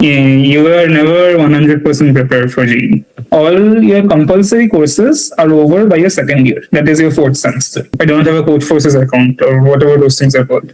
You are never 100% prepared for JEE. All your compulsory courses are over by your second year. That is your fourth semester. I don't have a code forces account or whatever those things are called.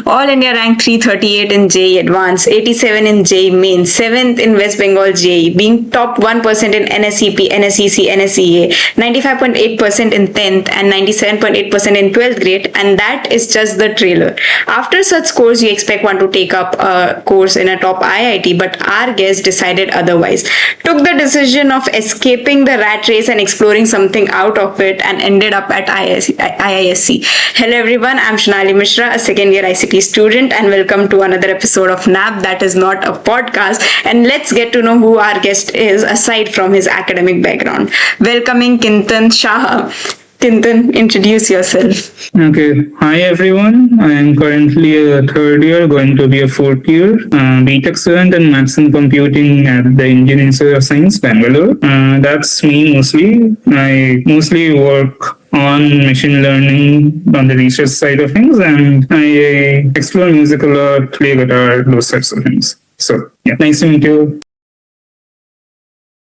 All India ranked 338 in JEE Advanced, 87 in JEE Main, 7th in West Bengal JEE, being top 1% in NSEP, NSEC, NSEA, 95.8% in 10th and 97.8% in 12th grade, and that is just the trailer. After such scores, you expect one to take up a course in a top IIT, but our guest decided otherwise. Took the decision of escaping the rat race and exploring something out of it and ended up at IISc. Hello everyone, I'm Shonali Mishra, a second year ICT student, and welcome to another episode of NAP that is not a podcast. And let's get to know who our guest is aside from his academic background. Welcoming Kintan Shah. Kintan, introduce yourself. Okay. Hi everyone. I am currently a third year, going to be a fourth year, BTech student in Maths and Computing at the Indian Institute of Science, Bangalore. That's me mostly. I mostly work on machine learning on the research side of things, and I explore music a lot, play guitar, those types of things. So yeah, nice to meet you.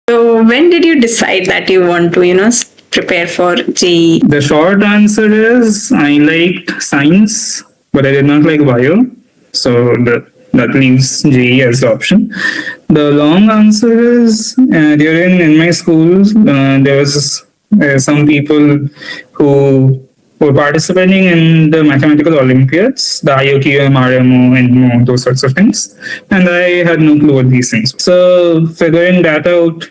So when did you decide that you want to, prepare for JEE? The short answer is I liked science, but I did not like bio. So that leaves JEE as the option. The long answer is in my school, there was some people who were participating in the mathematical Olympiads, the IOTM, RMO, NMO, those sorts of things. And I had no clue what these things were. So figuring that out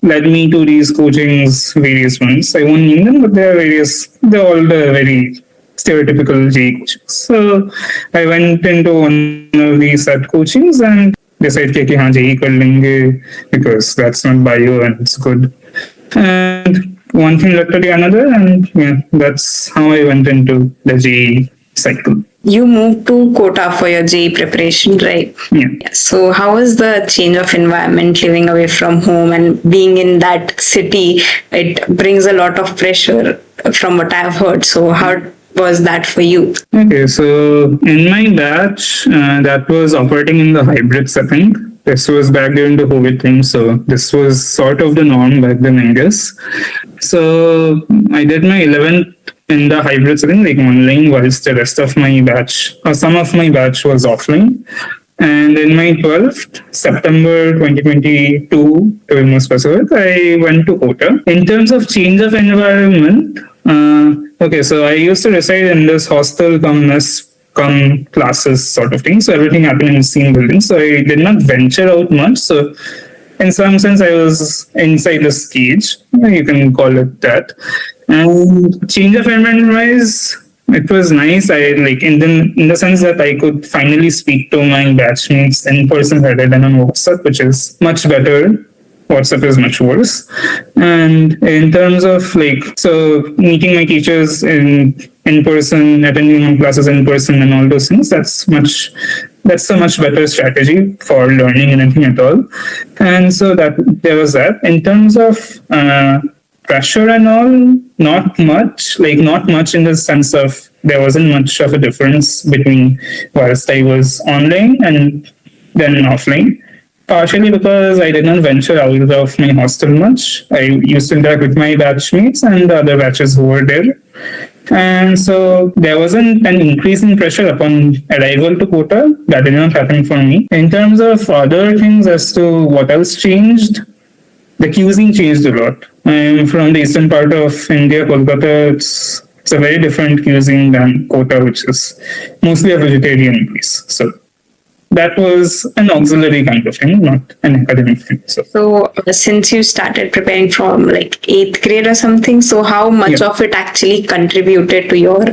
led me to these coachings, various ones. I won't name them, but they're all the very stereotypical JEE coachings. So I went into one of these set coachings and decided that हाँ JEE कर लेंगे because that's not bio and it's good. And one thing led to the another, and yeah, that's how I went into the JEE cycle. You moved to Kota for your JEE preparation, right? Yeah. So how was the change of environment, living away from home and being in that city? It brings a lot of pressure from what I've heard. So how was that for you? Okay, so in my batch, that was operating in the hybrid setting. This was back during the COVID thing, so this was sort of the norm back then, I guess. So I did my 11th in the hybrid setting, like online, whilst the rest of my batch, or some of my batch was offline. And in my 12th, September 2022, to be more specific, I went to Kota. In terms of change of environment, okay, so I used to reside in this hostel come classes sort of thing. So everything happened in the same building. So I did not venture out much. So in some sense, I was inside this cage. You can call it that. And change of environment wise, it was nice. I like in the sense that I could finally speak to my batchmates in person rather than on WhatsApp, which is much better. WhatsApp is much worse. And in terms of meeting my teachers in person, attending classes in person and all those things, that's a much better strategy for learning anything at all. And so that there was that. In terms of pressure and all, not much in the sense of there wasn't much of a difference between whilst I was online and then offline. Partially because I did not venture out of my hostel much. I used to interact with my batchmates and the other batches who were there. And so there wasn't an increase in pressure upon arrival to Kota. That did not happen for me. In terms of other things as to what else changed, the cuisine changed a lot. I'm from the eastern part of India, Kolkata. It's a very different cuisine than Kota, which is mostly a vegetarian place. So that was an auxiliary kind of thing, not an academic thing. So since you started preparing from like 8th grade or something, so how much of it actually contributed to your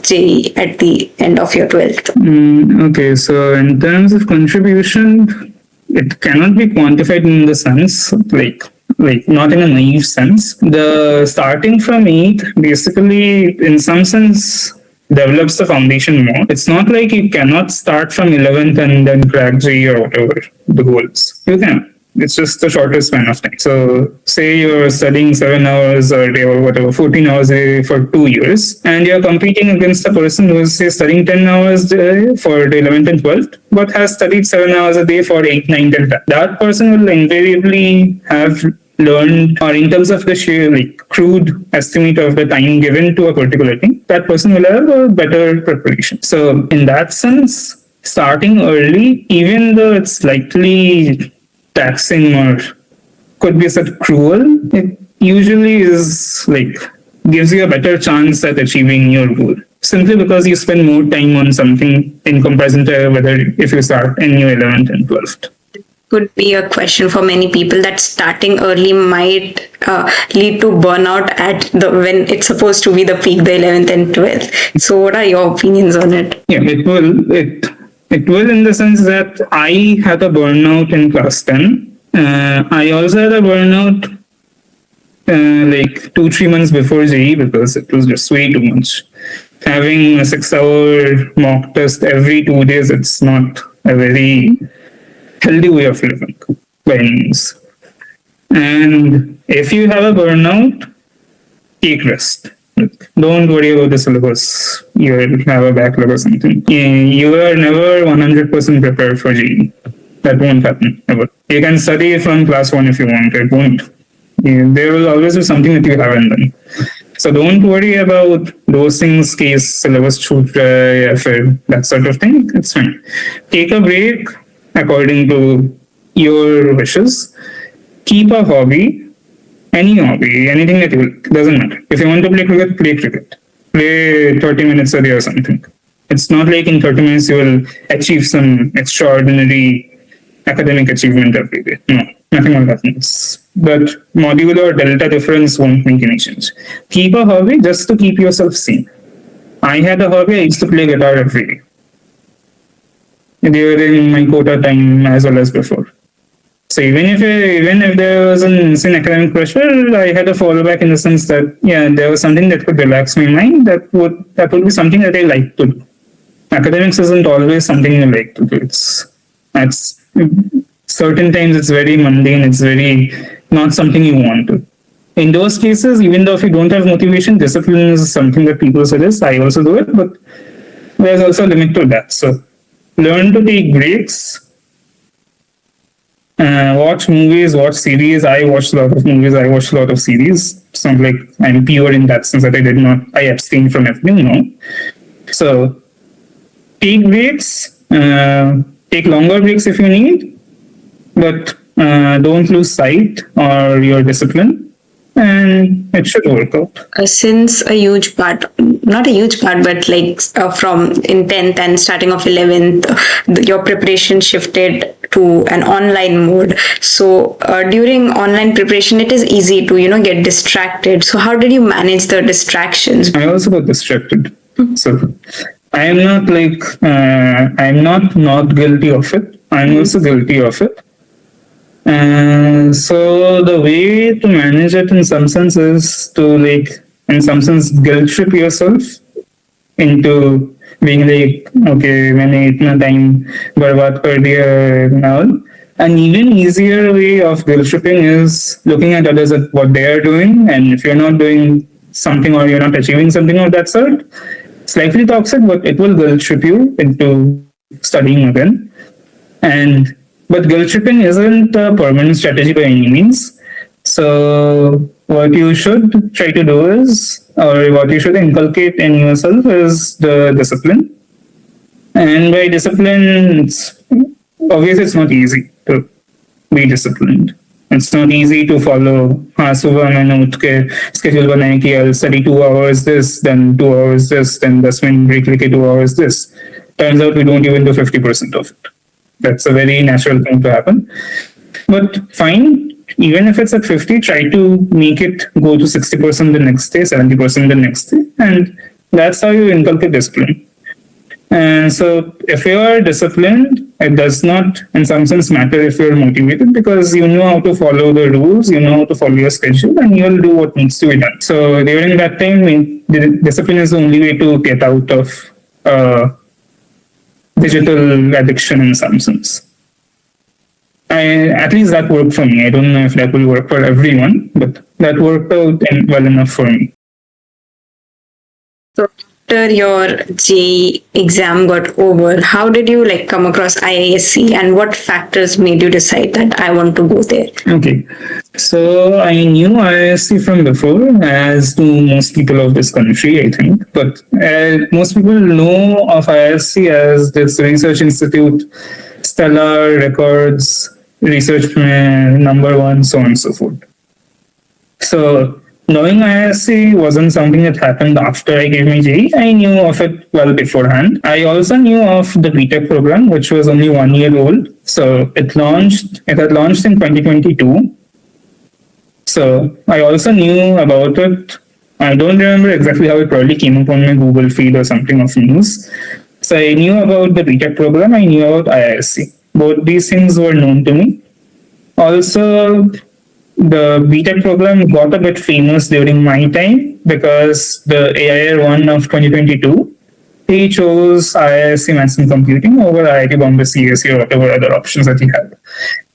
JEE at the end of your 12th? Okay, so in terms of contribution, it cannot be quantified in the sense, like not in a naive sense. The starting from 8th, basically, in some sense, develops the foundation more. It's not like you cannot start from 11th and then crack JEE or whatever the goal is. You can. It's just the shortest span of time. So say you're studying 7 hours a day or whatever, 14 hours a day for 2 years, and you're competing against a person who is, say, studying 10 hours a day for the 11th and 12th, but has studied 7 hours a day for 8, 9, 10. That person will invariably have learned, or in terms of the sheer crude estimate of the time given to a particular thing, that person will have a better preparation. So in that sense, starting early, even though it's slightly taxing or could be such cruel, it usually is gives you a better chance at achieving your goal. Simply because you spend more time on something in comparison to whether if you start in your 11th and 12th. Could be a question for many people that starting early might lead to burnout at when it's supposed to be the peak, the 11th and 12th. So what are your opinions on it? Yeah, it will in the sense that I had a burnout in class 10. I also had a burnout 2-3 months before JEE because it was just way too much. Having a 6-hour mock test every 2 days, it's not a very healthy way of living by any means. And if you have a burnout, take rest. Don't worry about the syllabus. You will have a backlog or something. You are never 100% prepared for JEE. That won't happen ever. You can study from class 1 if you want. It won't. There will always be something that you haven't done. So don't worry about those things, case syllabus chhoot raha hai, that sort of thing. It's fine. Take a break according to your wishes. Keep a hobby, any hobby, anything that you like, doesn't matter. If you want to play cricket, play cricket. Play 30 minutes a day or something. It's not like in 30 minutes you will achieve some extraordinary academic achievement every day. No, nothing will happen. That modular or delta difference won't make any change. Keep a hobby just to keep yourself sane. I had a hobby, I used to play guitar every day during my quota time as well as before. So even if there was an insane academic pressure, I had a fallback in the sense that there was something that could relax my mind. That would be something that I like to do. Academics isn't always something you like to do. It's certain times it's very mundane. It's very not something you want to. In those cases, even though if you don't have motivation, discipline is something that people suggest. I also do it, but there's also a limit to that. So learn to take breaks. Watch movies, watch series. I watched a lot of movies. I watched a lot of series. It's not like I'm pure in that sense that I abstain from everything. No. So take breaks. Take longer breaks if you need, but don't lose sight or your discipline, and it should work out. Since a huge part, not a huge part, but from in 10th and starting of 11th, your preparation shifted to an online mode. So during online preparation, it is easy to, get distracted. So how did you manage the distractions? I also got distracted. So I am not I'm not guilty of it. I'm also guilty of it. So the way to manage it in some sense is to in some sense guilt trip yourself into being okay, मैंने इतना time बर्बाद कर दिया now. An even easier way of guilt tripping is looking at others at what they are doing, and if you're not doing something or you're not achieving something of that sort, slightly toxic, but it will guilt trip you into studying again. But guilt tripping isn't a permanent strategy by any means. So what you should try to do is, or what you should inculcate in yourself is the discipline. And by discipline, obviously it's not easy to be disciplined. It's not easy to follow. सुबह मैंने उठ के schedule बनाया कि I'll study 2 hours this, then 2 hours this, then 10 minute break लेके 2 hours this. Turns out we don't even do 50% of it. That's a very natural thing to happen. But fine, even if it's at 50, try to make it go to 60% the next day, 70% the next day. And that's how you inculcate discipline. And so if you are disciplined, it does not in some sense matter if you're motivated, because you know how to follow the rules, you know how to follow your schedule, and you'll do what needs to be done. So during that time, discipline is the only way to get out of digital addiction in some sense. At least that worked for me. I don't know if that will work for everyone, but that worked out well enough for me. So after your JEE exam got over, how did you come across IISc, and what factors made you decide that I want to go there? Okay, so I knew IISc from before, as do most people of this country, I think. But most people know of IISc as this research institute, stellar records, research number one, so on and so forth. So knowing IISc wasn't something that happened after I gave my JEE. I knew of it well beforehand. I also knew of the BTech program, which was only 1 year old. So it had launched in 2022. So I also knew about it. I don't remember exactly how it probably came up on my Google feed or something of news. So I knew about the BTech program. I knew about IISc. Both these things were known to me. Also, the BTech program got a bit famous during my time because the AIR 1 of 2022, he chose IISc MnC Computing over IIT Bombay CSE or whatever other options that he had.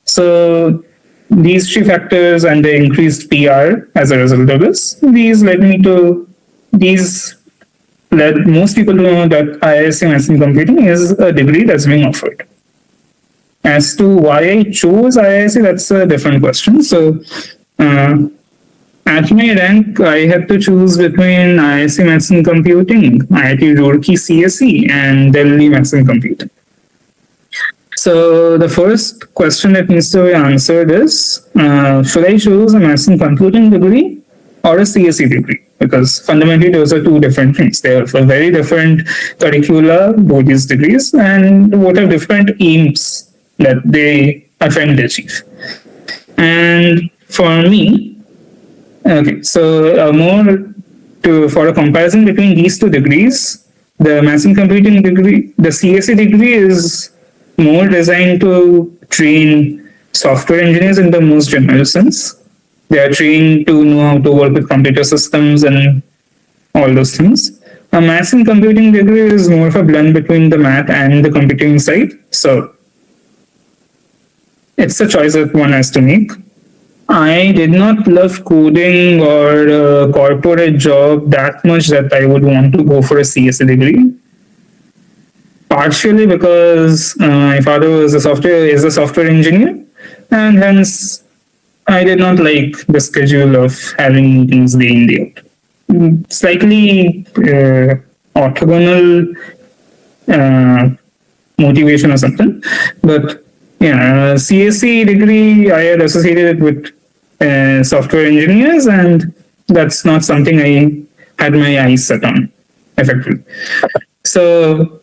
So these three factors and the increased PR as a result of this, led most people to know that IISc MnC Computing is a degree that's being offered. As to why I chose IISc, that's a different question. So, at my rank, I had to choose between IISc MnC Computing, IIT Roorkee CSE, and Delhi MnC Computing. So, the first question that needs to be answered is, should I choose a MnC Computing degree or a CSE degree? Because fundamentally, those are two different things. They are for very different curricula, both these degrees, and what have different aims that they are trying to achieve. And for me, okay, so for a comparison between these two degrees, the MnC Computing degree, the CSE degree is more designed to train software engineers in the most general sense. They are trained to know how to work with computer systems and all those things. A MnC Computing degree is more of a blend between the math and the computing side. So it's a choice that one has to make. I did not love coding or a corporate job that much that I would want to go for a CSE degree. Partially because my father is a software engineer, and hence I did not like the schedule of having meetings day in, day out. Slightly orthogonal motivation or something, but yeah, CSE degree I had associated with software engineers, and that's not something I had my eyes set on effectively. So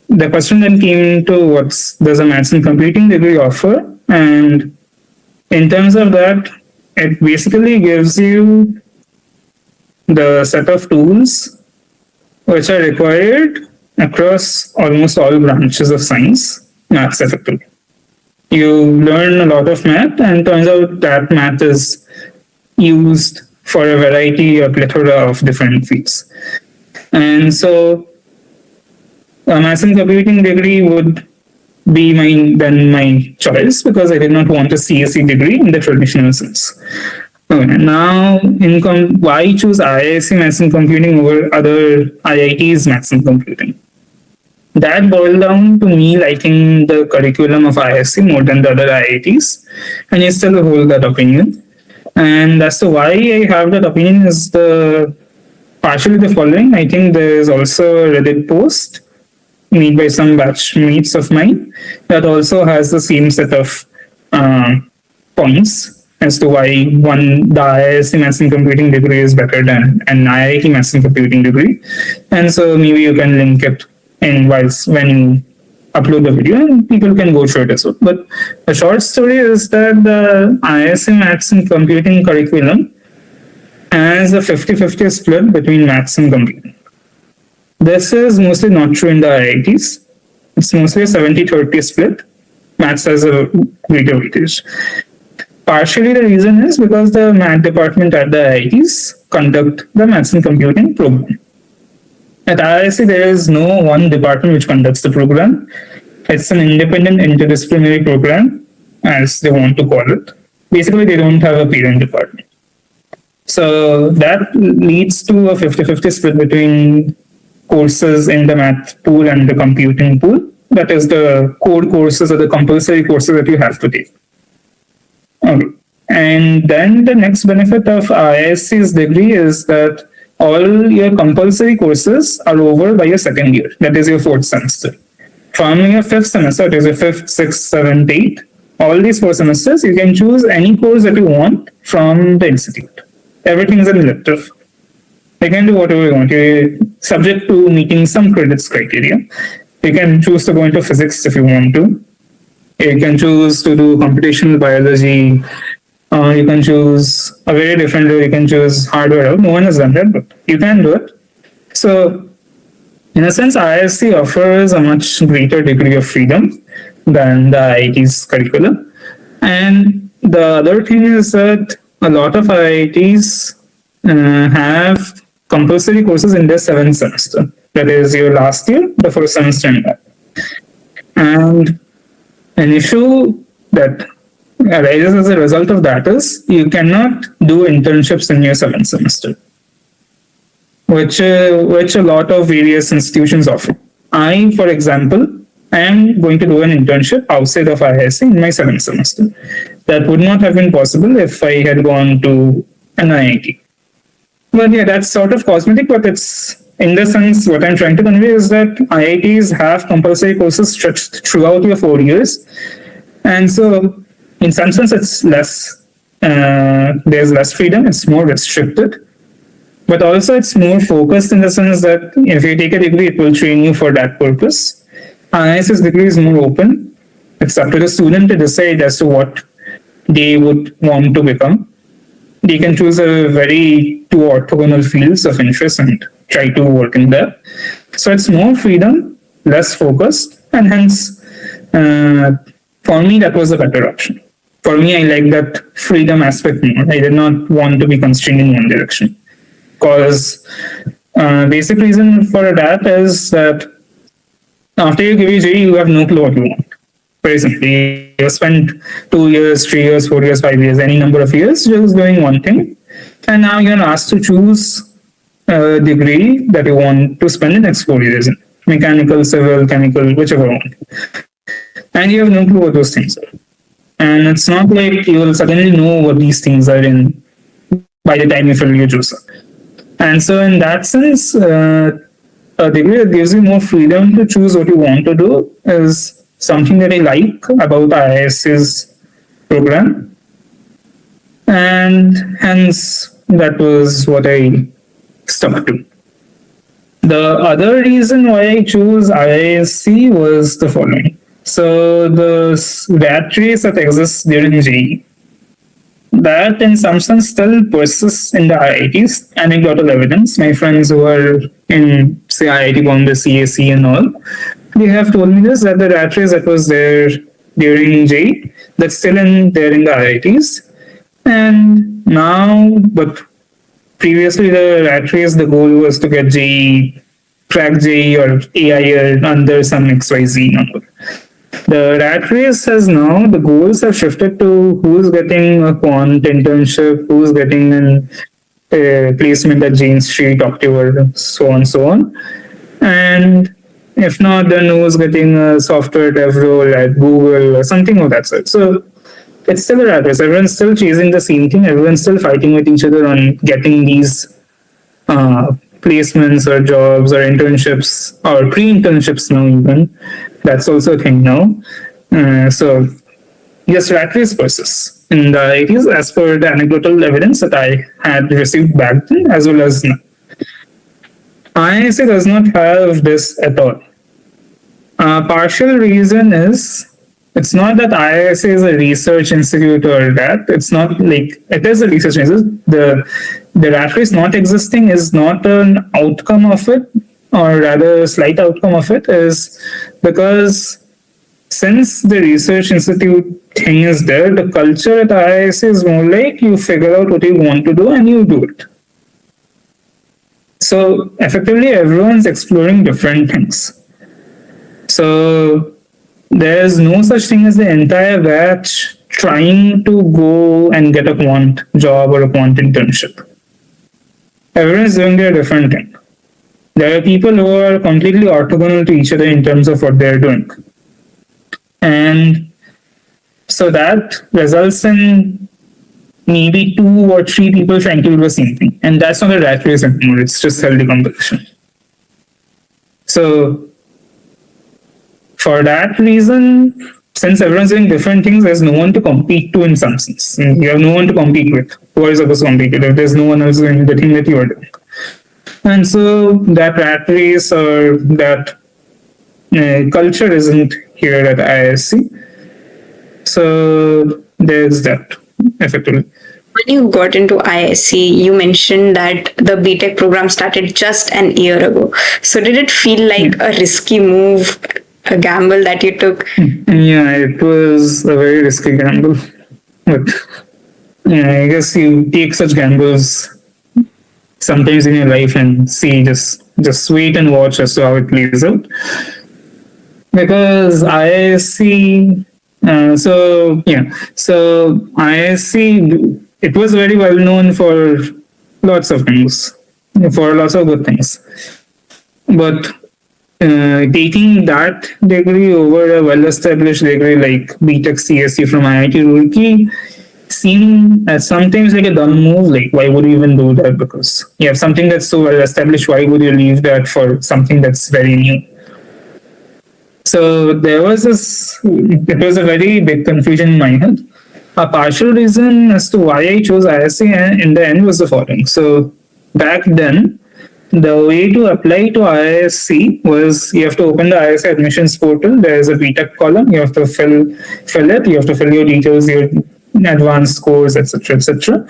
the question then came to what does a MnC Computing degree offer? And in terms of that, it basically gives you the set of tools which are required across almost all branches of science, maths effectively. You learn a lot of math, and turns out that math is used for a plethora of different fields. And so a MnC Computing degree would be my choice because I did not want a CSE degree in the traditional sense. Okay, now, why choose IISc MnC Computing over other IITs MnC Computing? That boiled down to me liking the curriculum of IISc more than the other IITs, and I still hold that opinion. And as to why I have that opinion is partially the following. I think there is also a Reddit post made by some batchmates of mine that also has the same set of points as to why the IISc MnC Computing degree is better than an IIT MnC Computing degree. And so maybe you can link it in when you upload the video, and people can go through it as well. But the short story is that the IISc MnC Computing curriculum has a 50-50 split between maths and computing. This is mostly not true in the IITs. It's mostly a 70-30 split. Maths has a greater weightage. Partially the reason is because the math department at the IITs conduct the maths and computing program. At IISc, there is no one department which conducts the program. It's an independent interdisciplinary program as they want to call it. Basically, they don't have a parent department. So that leads to a 50-50 split between courses in the math pool and the computing pool. That is the core courses or the compulsory courses that you have to take. Okay. And then the next benefit of IISc's degree is that all your compulsory courses are over by your second year. That is your fourth semester. From your fifth semester, it is your fifth, sixth, seventh, eighth. All these 4 semesters, you can choose any course that you want from the institute. Everything is an elective. You can do whatever you want. You're subject to meeting some credits criteria. You can choose to go into physics if you want to. You can choose to do computational biology. You can choose a very different way. You can choose hardware. No one has done that, but you can do it. So, in a sense, IISc offers a much greater degree of freedom than the IIT's curriculum. And the other thing is that a lot of IITs have compulsory courses in their 7th semester. That is your last year, the first semester in that. And an issue that arises as a result of that is you cannot do internships in your 7th semester, which a lot of various institutions offer. I, for example, I am going to do an internship outside of IISc in my 7th semester. That would not have been possible if I had gone to an IIT. But yeah, that's sort of cosmetic, but it's, in the sense, what I'm trying to convey is that IITs have compulsory courses stretched throughout your 4 years. And so, in some sense, it's less, there's less freedom, it's more restricted. But also, it's more focused in the sense that if you take a degree, it will train you for that purpose. IISc's degree is more open. It's up to the student to decide as to what they would want to become. They can choose a very 2 orthogonal fields of interest and try to work in there. So it's more freedom, less focused, and hence, for me, that was a better option. For me, I like that freedom aspect more. I did not want to be constrained in one direction. Because basic reason for that is that after you give your JEE, you have no clue what you want. Very simply, you spent 2 years, 3 years, 4 years, 5 years, any number of years just doing one thing. And now you're asked to choose a degree that you want to spend the next 4 years in. Mechanical, civil, chemical, whichever one. And you have no clue what those things are. And it's not like you will suddenly know what these things are in by the time you fill your JUSA. And so in that sense, a degree that gives you more freedom to choose what you want to do is something that I like about IISc's program. And hence, that was what I stuck to. The other reason why I chose IISc was the following. So the rat race that exists during JEE, that in some sense still persists in the IITs, anecdotal evidence. My friends who are in, say, IIT Bombay, CSE and all, they have told me this, that the rat race that was there during JEE, that's still there in the IITs. And now, but previously the rat race, the goal was to get JEE, crack JEE or AIR under some XYZ number. The rat race has now, the goals have shifted to who's getting a quant internship, who's getting a placement at Jane Street, October, so on, so on. And if not, then who's getting a software dev role at Google or something of that sort. So it's still a rat race. Everyone's still chasing the same thing. Everyone's still fighting with each other on getting these placements or jobs or internships or pre-internships now even. That's also a thing now. So yes, rat race persists in the IITs as per the anecdotal evidence that I had received back then as well as now. IISc does not have this at all. Partial reason is it's not that IISc is a research institute or that. It's not like it is a research institute. The rat race not existing is not an outcome of it, or rather a slight outcome of it, is because since the research institute thing is there, the culture at IISc is more like you figure out what you want to do and you do it. So effectively, everyone's exploring different things. So there's no such thing as the entire batch trying to go and get a quant job or a quant internship. Everyone is doing their different thing. There are people who are completely orthogonal to each other in terms of what they're doing. And so that results in maybe 2 or 3 people trying to do the same thing. And that's not a rat race anymore, it's just healthy competition. So for that reason, since everyone's doing different things, there's no one to compete to in some sense. You have no one to compete with. Who are you supposed to compete with if there's no one else doing the thing that you are doing? And so that rat race or that culture isn't here at IISc. So there's that, effectively. When you got into IISc, you mentioned that the BTech program started just an year ago. So did it feel like a risky move, a gamble that you took? Yeah, it was a very risky gamble. But yeah, I guess you take such gambles sometimes in your life and see, just wait and watch as to how it plays out. Because IISc, so IISc, it was very well known for lots of things, for lots of good things. But taking that degree over a well-established degree like BTech CSE from IIT Roorkee seemed sometimes like a dumb move. Like, why would you even do that? Because you have something that's so well-established, why would you leave that for something that's very new? So there was it was a very big confusion in my head. A partial reason as to why I chose IISc in the end was the following. So back then, the way to apply to IISc was you have to open the IISc admissions portal. There is a BTech column. You have to fill it. You have to fill your details, your advanced scores, etc.,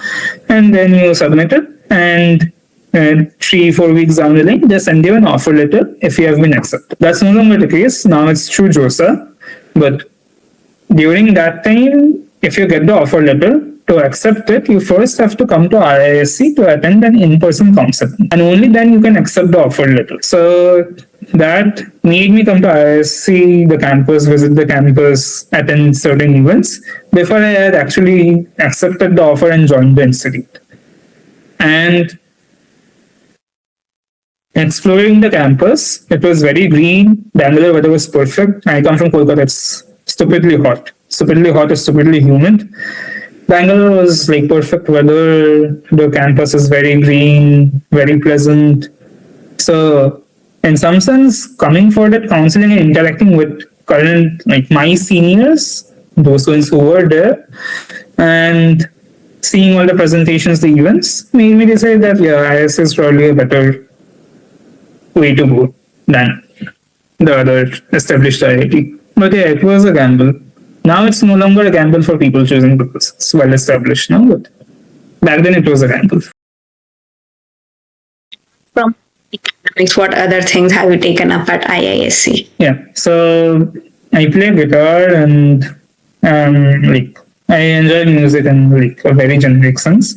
and then you submit it. And 3-4 weeks down the line, they send you an offer letter if you have been accepted. That's no longer the case. Now it's through JOSA. But during that time, if you get the offer letter, to accept it, you first have to come to IISc to attend an in-person counseling. And only then you can accept the offer letter. So that made me come to IISc, the campus, visit the campus, attend certain events before I had actually accepted the offer and joined the institute. And exploring the campus, it was very green. Bangalore weather was perfect. I come from Kolkata, it's stupidly hot. Stupidly hot is stupidly humid. Bangalore was like perfect weather. The campus is very green, very pleasant. So in some sense, coming for that counseling and interacting with current, like my seniors, those students who were there, and seeing all the presentations, the events, made me decide that IISc is probably a better way to go than the other established IIT. But yeah, it was a gamble. Now it's no longer a gamble for people choosing because it's well established now, but back then it was a gamble. From academics, what other things have you taken up at IISc? Yeah, so I play guitar and I enjoy music in like a very generic sense.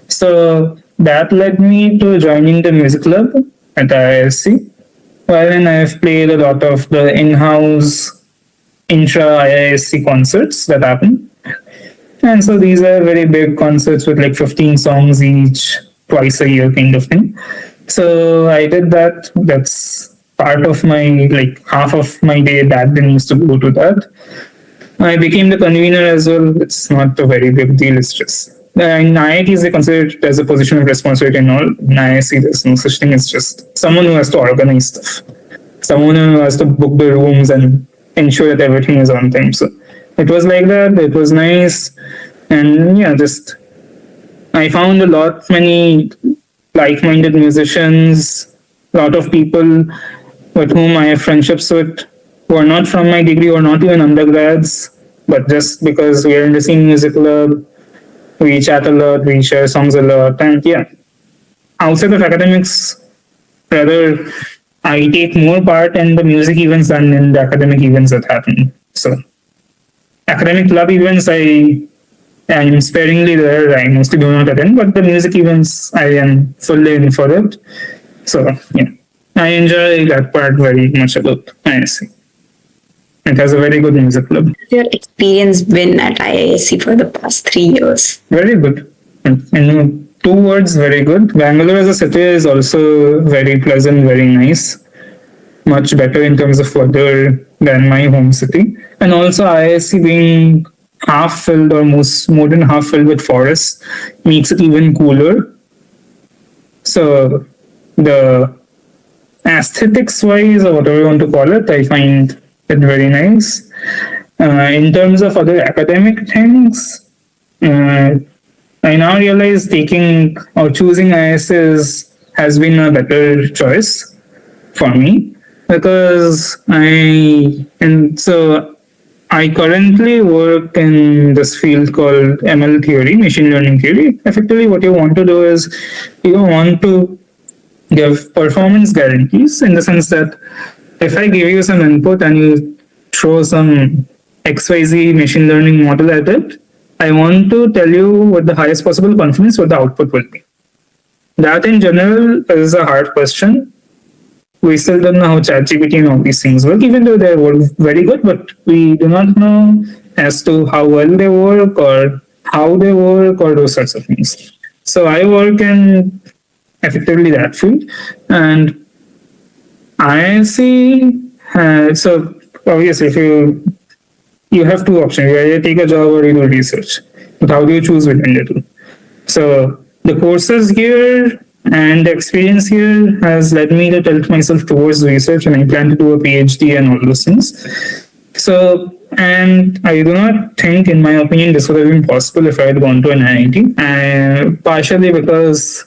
So that led me to joining the music club at IISc, wherein I've played a lot of the in-house intra-IISc concerts that happen. And so these are very big concerts with like 15 songs each, twice a year kind of thing. So I did that. That's part of my, like half of my day back then used to go to that. I became the convener as well. It's not a very big deal. It's just, in IITs, they consider it as a position of responsibility and all. In IISc, there's no such thing. It's just someone who has to organize stuff. Someone who has to book the rooms and ensure that everything is on time. So it was like that. It was nice. And yeah, just I found many like-minded musicians, a lot of people with whom I have friendships with who are not from my degree or not even undergrads, but just because we are in the same music club, we chat a lot, we share songs a lot. And yeah, outside of academics, rather I take more part in the music events than in the academic events that happen. So academic club events, I am sparingly there. I mostly do not attend, but the music events, I am fully in for it. So yeah, I enjoy that part very much about IISc. It has a very good music club. What's your experience been at IISc for the past 3 years? Very good. In 2 words, very good. Bangalore as a city is also very pleasant, very nice. Much better in terms of weather than my home city. And also IISc being half filled or more than half filled with forests makes it even cooler. So the aesthetics wise, or whatever you want to call it, I find it very nice. In terms of other academic things, I now realize taking or choosing IISc has been a better choice for me, because I currently work in this field called ML theory, machine learning theory. Effectively, what you want to do is you want to give performance guarantees, in the sense that if I give you some input and you throw some XYZ machine learning model at it, I want to tell you with the highest possible confidence what the output will be. That in general is a hard question. We still don't know how ChatGPT and all these things work, even though they work very good, but we do not know as to how well they work or how they work or those sorts of things. So I work in effectively that field, and IISc, so obviously if you have two options, you either take a job or you do research, but how do you choose between the two? So the courses here and the experience here has led me to tilt myself towards research, and I plan to do a PhD and all those things. So, and I do not think, in my opinion, this would have been possible if I had gone to an IIT, partially because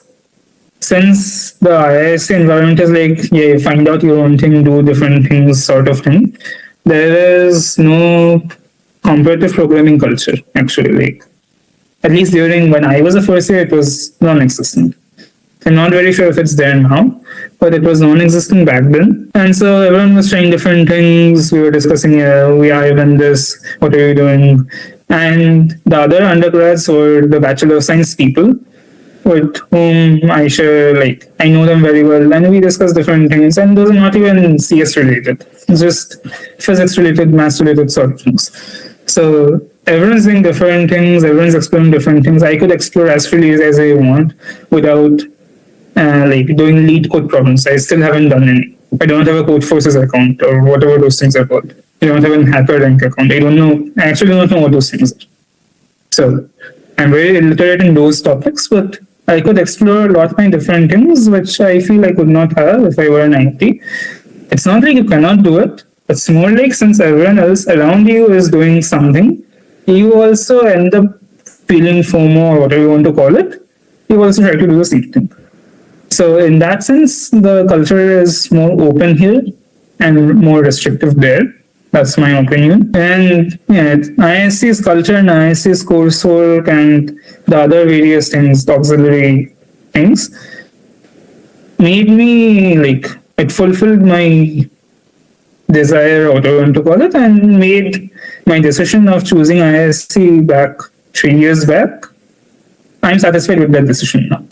since the IISc environment is like, yeah, find out your own thing, do different things sort of thing, there is no comparative programming culture, actually. Like, at least during when I was a first year, it was non-existent. I'm not very sure if it's there now, but it was non-existent back then. And so everyone was trying different things. We were discussing, we are even this, what are you doing? And the other undergrads were the Bachelor of Science people, with whom I share, like, I know them very well, and we discuss different things, and those are not even CS related, it's just physics related, maths related sort of things. So everyone's doing different things, everyone's exploring different things. I could explore as freely as I want without like doing lead code problems. I still haven't done any. I don't have a Codeforces account or whatever those things are called. I don't have an HackerRank account. I actually don't know what those things are. So I'm very illiterate in those topics, but I could explore a lot of different things, which I feel I could not have if I were an IT. It's not like you cannot do it. It's more like, since everyone else around you is doing something, you also end up feeling FOMO or whatever you want to call it. You also try to do the same thing. So in that sense, the culture is more open here and more restrictive there. That's my opinion. And yeah, IISc's culture and IISc's coursework and the other various things, auxiliary things, made me, like, it fulfilled my desire, or whatever you want to call it, and made my decision of choosing IISc back 3 years back. I'm satisfied with that decision now.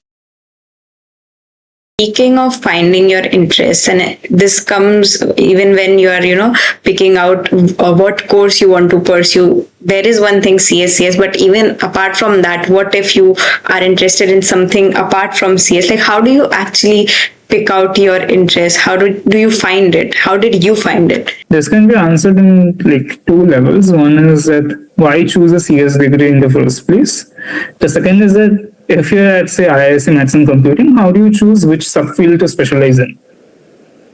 Speaking of finding your interests, and this comes even when you are, picking out what course you want to pursue. There is one thing, CS, but even apart from that, what if you are interested in something apart from CS? Like, how do you actually pick out your interest? How do you find it? How did you find it? This can be answered in like two levels. One is that why choose a CS degree in the first place? The second is that if you're at, say, IISc MnC Computing, how do you choose which subfield to specialize in?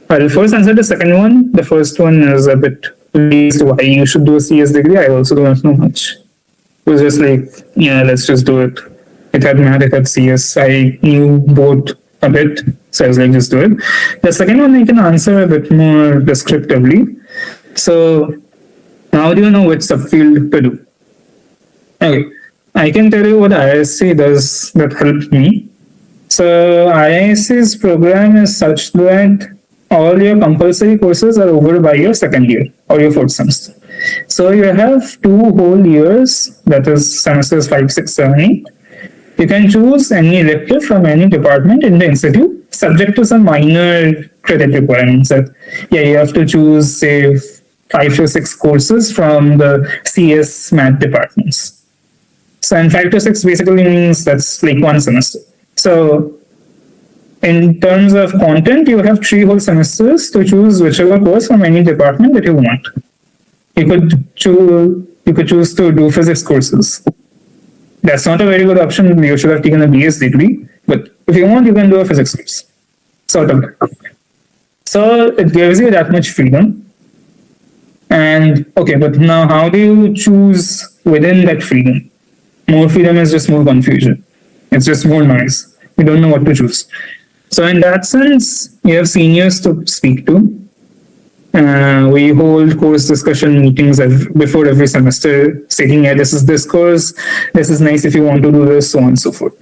I'll first answer the second one. The first one is a bit based why you should do a CS degree. I also don't know much. It was just like, yeah, let's just do it. It had math, it had CS. I knew both a bit, so I was like, just do it. The second one I can answer a bit more descriptively. So, how do you know which subfield to do? Okay. I can tell you what IISc does that helped me. So IISc's program is such that all your compulsory courses are over by your second year or your fourth semester. So you have 2 whole years, that is semesters 5, 6, 7, 8. You can choose any elective from any department in the institute, subject to some minor credit requirements. That, yeah, you have to choose, say, 5 to 6 courses from the CS math departments. So, and 5 to 6 basically means that's like one semester. So, in terms of content, you have 3 whole semesters to choose whichever course from any department that you want. You could choose to do physics courses. That's not a very good option. You should have taken a BS degree. But if you want, you can do a physics course. Sort of. So it gives you that much freedom. And okay, but now how do you choose within that freedom? More freedom is just more confusion. It's just more noise. You don't know what to choose. So in that sense, you have seniors to speak to. We hold course discussion meetings before every semester, stating, yeah, this is this course, this is nice if you want to do this, so on and so forth.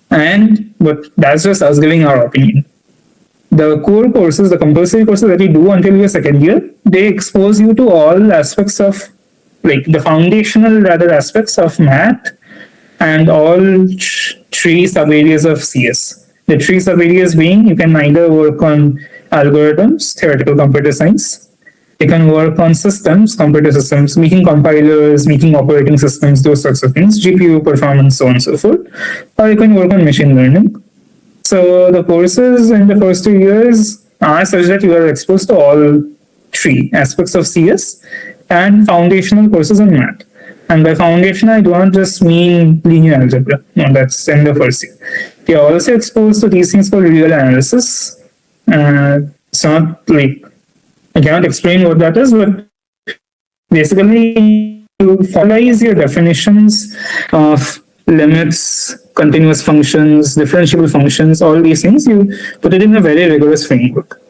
But that's just us giving our opinion. The core courses, the compulsory courses that you do until your second year, they expose you to all aspects of, like the foundational rather aspects of math and all 3 sub-areas of CS. The 3 sub-areas being, you can either work on algorithms, theoretical computer science. You can work on systems, computer systems, making compilers, making operating systems, those sorts of things, GPU performance, so on and so forth. Or you can work on machine learning. So the courses in the first 2 years are such that you are exposed to all 3 aspects of CS and foundational courses in math. And by foundation, I do not just mean linear algebra. No, that's in the first year. You're also exposed to these things called real analysis. It's not like, I cannot explain what that is, but basically you formalize your definitions of limits, continuous functions, differentiable functions, all these things, you put it in a very rigorous framework.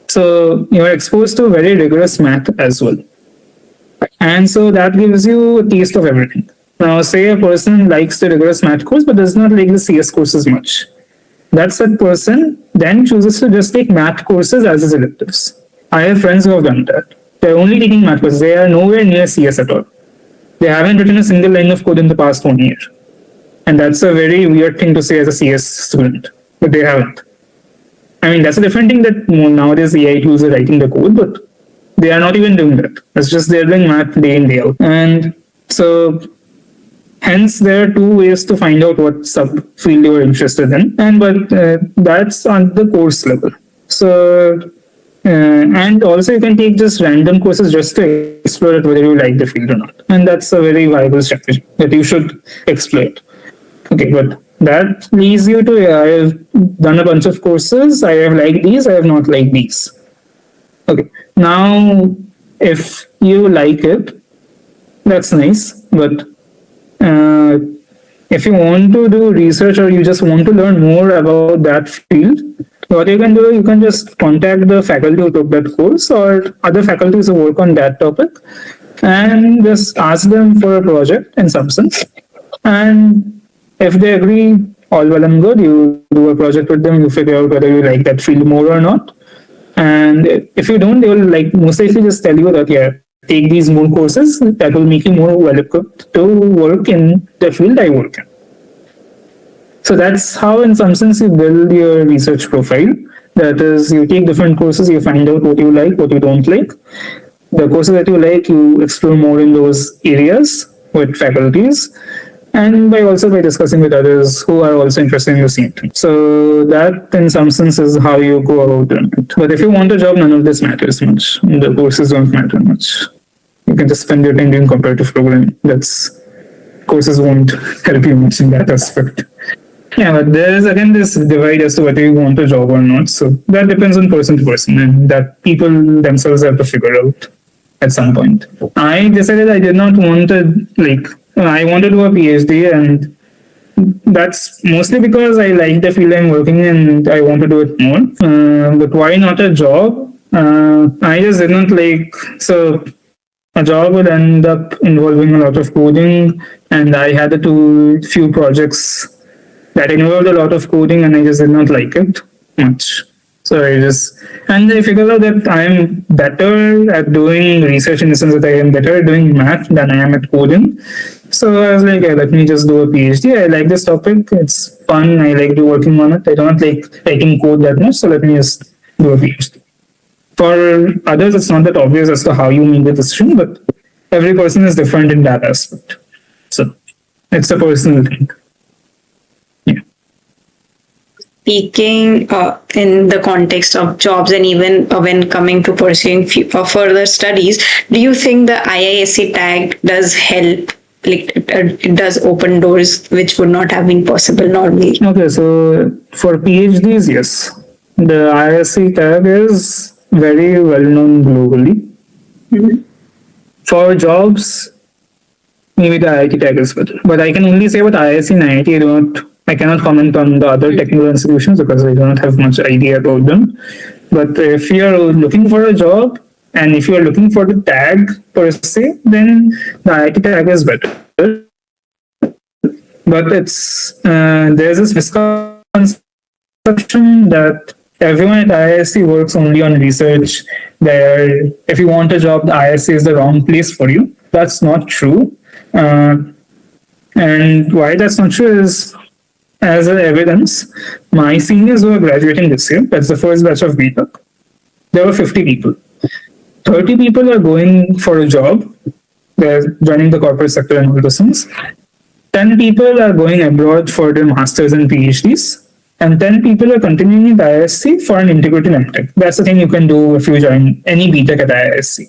So you are exposed to very rigorous math as well. And so that gives you a taste of everything. Now, say a person likes the rigorous math course but does not like the CS courses much. That person then chooses to just take math courses as his electives. I have friends who have done that. They're only taking math courses. They are nowhere near CS at all. They haven't written a single line of code in the past 1 year. And that's a very weird thing to say as a CS student, but they haven't. I mean, that's a different thing that nowadays AI tools are writing the code, but they are not even doing that. It's just they're doing math day in, day out. And so hence, there are 2 ways to find out what subfield you're interested in, but that's on the course level. So, and also you can take just random courses just to explore it whether you like the field or not. And that's a very viable strategy that you should exploit. Okay, but that leads you to, I have done a bunch of courses, I have liked these, I have not liked these. Okay, now if you like it, that's nice, but if you want to do research or you just want to learn more about that field, what you can do, you can just contact the faculty who took that course or other faculties who work on that topic and just ask them for a project in some sense. And if they agree, all well and good, you do a project with them, you figure out whether you like that field more or not. And if you don't, they will most likely just tell you that, yeah, take these more courses that will make you more well equipped to work in the field I work in. So that's how, in some sense, you build your research profile. That is, you take different courses, you find out what you like, what you don't like. The courses that you like, you explore more in those areas with faculties, and by discussing with others who are also interested in the same thing. So that, in some sense, is how you go about doing it. But if you want a job, none of this matters much. The courses don't matter much. You can just spend your time doing comparative programming. Courses won't help you much in that aspect. Yeah, but there is again this divide as to whether you want a job or not. So that depends on person to person, and that people themselves have to figure out at some point. I decided I did not want to, I want to do a PhD, and that's mostly because I like the field I'm working in and I want to do it more. But why not a job? I just did not so a job would end up involving a lot of coding, and I had to do few projects that involved a lot of coding, and I just did not like it much. So and I figured out that I am better at doing research in the sense that I am better at doing math than I am at coding. So I was like, yeah, let me just do a PhD. I like this topic. It's fun. I like working on it. I don't like writing code that much. So let me just do a PhD. For others, it's not that obvious as to how you make the decision, but every person is different in that aspect. So it's a personal thing. Yeah. Speaking in the context of jobs and even when coming to pursuing further studies, do you think the IISc tag does help? Like it does open doors which would not have been possible normally. Okay, so for PhDs, yes, the IISc tag is very well known globally. Mhm. For jobs, maybe the IIT tag is better. But I can only say about IISc and IIT. I cannot comment on the other technical institutions because I do not have much idea about them. But if you're looking for a job and if you're looking for the tag per se, then the IIT tag is better. But there's this misconception that everyone at IISc works only on research. There, if you want a job, the IISc is the wrong place for you. That's not true. And why that's not true is, as an evidence, my seniors who are graduating this year, that's the first batch of BTech, there were 50 people. 30 people are going for a job. They're joining the corporate sector and all those things. 10 people are going abroad for their masters and PhDs. And 10 people are continuing at IISc for an integrated MTech. That's the thing you can do if you join any BTech at IISc.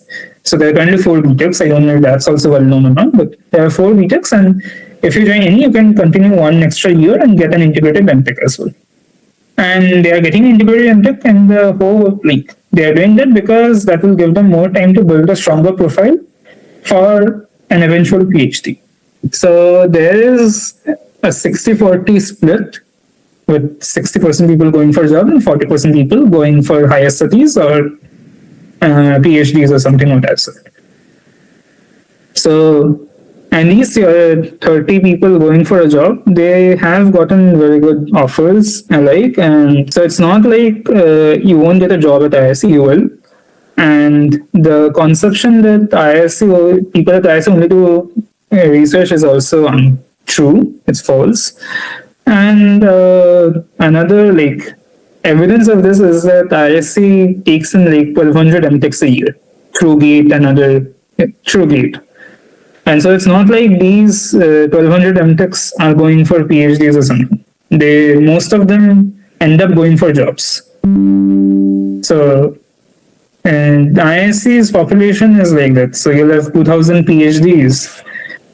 So there are currently 4 BTechs. I don't know if that's also well known or not, but there are 4 BTechs. And if you join any, you can continue 1 extra year and get an integrated MTech as well. And they are getting integrated MTech and the whole, they are doing that because that will give them more time to build a stronger profile for an eventual PhD. So there is a 60-40 split with 60% people going for a job and 40% people going for higher studies or PhDs or something of that sort. So, and these 30 people going for a job, they have gotten very good offers alike. And so it's not like you won't get a job at IISc, you will. And the conception that people at IISc only do research is also untrue. It's false. And another evidence of this is that IISc takes in 1,200 MTechs a year through GATE and through GATE. And so it's not like these 1,200 MTechs are going for PhDs or something. Most of them end up going for jobs. So, and IISc's population is like that. So you'll have 2,000 PhDs,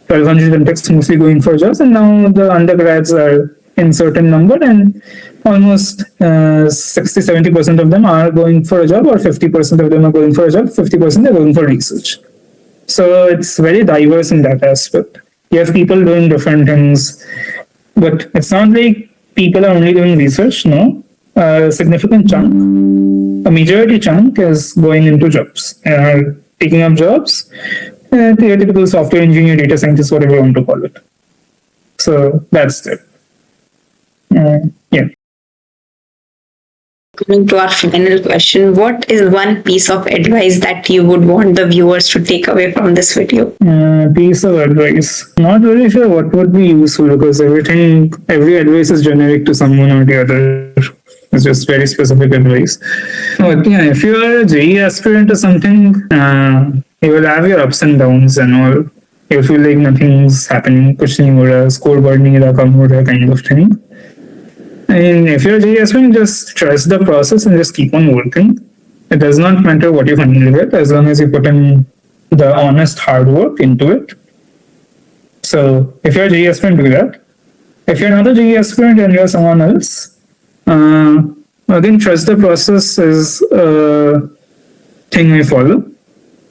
1,200 MTechs mostly going for jobs, and now the undergrads are in certain number, and almost 60-70% of them are going for a job, or 50% of them are going for a job, 50% are going for research. So it's very diverse in that aspect. You have people doing different things, but it's not like people are only doing research. No, a significant chunk, a majority chunk is going into jobs, taking up jobs, theoretical software engineer, data scientist, whatever you want to call it. So that's it. Yeah. Coming to our final question, what is one piece of advice that you would want the viewers to take away from this video? Piece of advice. Not really sure what would be useful because every advice is generic to someone or the other. It's just very specific advice. But yeah, if you are a JEE aspirant or something, you will have your ups and downs and all. You feel like nothing's happening, kuch nahi ho raha, scoreboard nahi raha, kam ho raha, kind of thing. And if you're a JEE aspirant, just trust the process and just keep on working. It does not matter what you finally get as long as you put in the honest hard work into it. So if you're a JEE aspirant, do that. If you're not a JEE aspirant and you're someone else, again, trust the process is a thing I follow.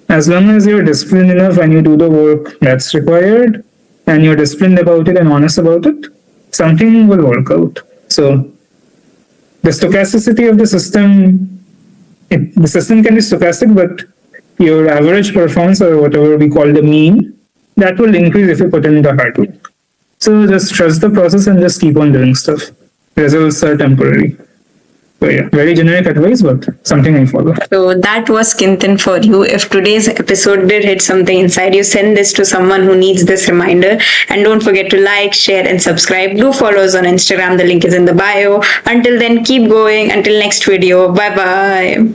As long as you're disciplined enough and you do the work that's required and you're disciplined about it and honest about it, something will work out. So the stochasticity of the system, the system can be stochastic, but your average performance or whatever we call the mean, that will increase if you put in the hard work. So just trust the process and just keep on doing stuff. Results are temporary. So yeah, very generic advice, but something I follow. So that was Kintan for you. If today's episode did hit something inside you, send this to someone who needs this reminder. And don't forget to like, share, and subscribe. Do follow us on Instagram. The link is in the bio. Until then, keep going. Until next video. Bye-bye.